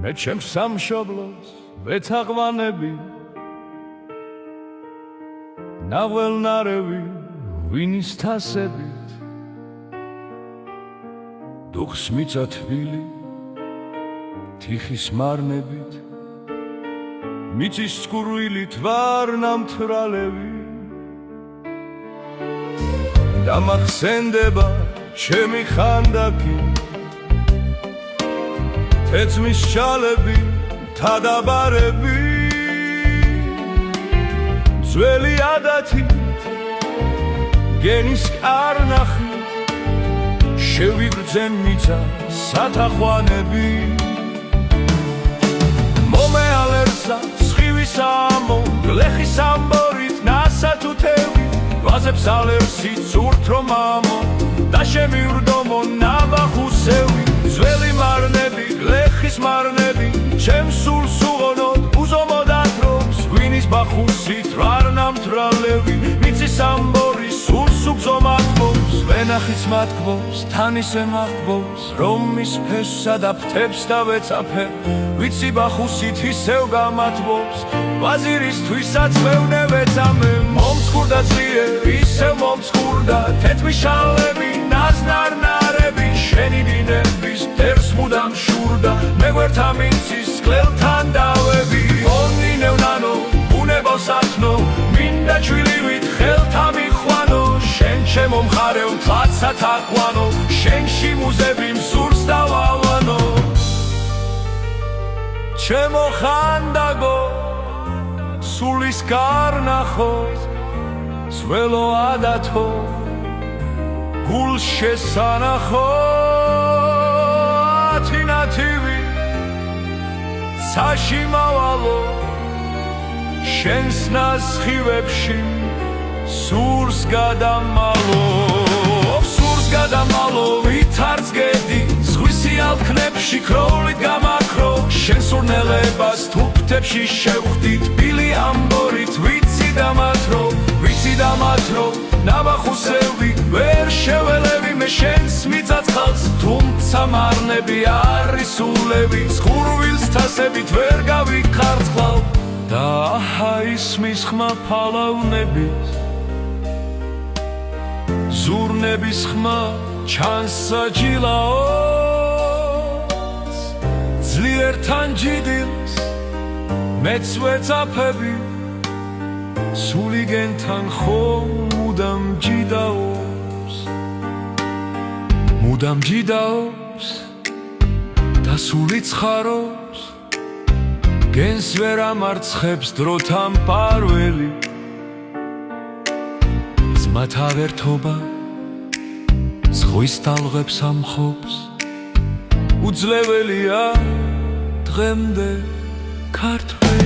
მე ჩემს სამშობლოს ვეთაყვანები ნაველნარევი ვინის თასებით დუხს მიწა თბილი თიხის მარნებით მიწის წყურვილით ვარ ნამთრალევი დამახსენდება ჩემი ხანდაკი თეწმის ჩალები თადაბარები ძველი ადათით გენის კარნახით შევიგრძენ მიწა სათაყვანები მომეალერსა სხივის ამო გლეხის ამბორით ნასათუთევი ვაზებს ალერსი ცურთრო მამო და შემივრდომო ნაბახუსევი ძველი მარნები გლეხის მარნები ჩემს სულს უღონოდ უზომოდათ რობს ვინის ბახუსით ვარ ნამთრალევი მიწის ამბორი სულს უგზომად მობს ვენახიც მათგბობს თანისე მაღბობს რომ მის ფესსა და ფრთებს დავეწაფე ვიცი ბახუსით ისევ გამათბობს ვაზირისთვისაც მევნე ვეწამე მომცქურდა ძლიერ ისევ მომცქურდა თეთრი შალები ნაზნარნარები შენი დინების მტერს მუდამ შურდა მე გვერთა მიწის კლელთან დავები ონინევ ნანო ბუნებას ათნო მინდა ჩვილივით ხელთა მიხვანო შენ ჩემო მხარეო თვაცა თაყვანო შენში მუზები მსურს დავავანო ჩემო ხანდაგო სულის კარნახო ძველო ადათო გულს შესანახო ათინათივი ცაში მავალო შენს ნასხივებში სურს გადამალო ვითარც გედი ზღვისი ალქნებში ქროვლით გამაქრო შენ სურნელებას თუფთებში შევხვდი თბილი ამბორით ვიცი დამათრო ნაბახუსევი ვერ შეველევი მე შენს მიწაწყალს თუმცა მარნები არისულები სხურვილს თასებით ვერ გავიქარწყლავ და აჰა ისმის ხმა ფალავნების ზურნების ხმა ჩანს საჯილაოც ძლიერთან ჯიდილს მეც ვეწაფები სული გენთან ხომ მუდამ ჯიდაობს და სული ცხარობს გენს ვერ ამარცხებს დროთან პარველი ძმათა ვერთობა ზღვის ტალღებს ამხობს უძლეველია დღემდე ქართველი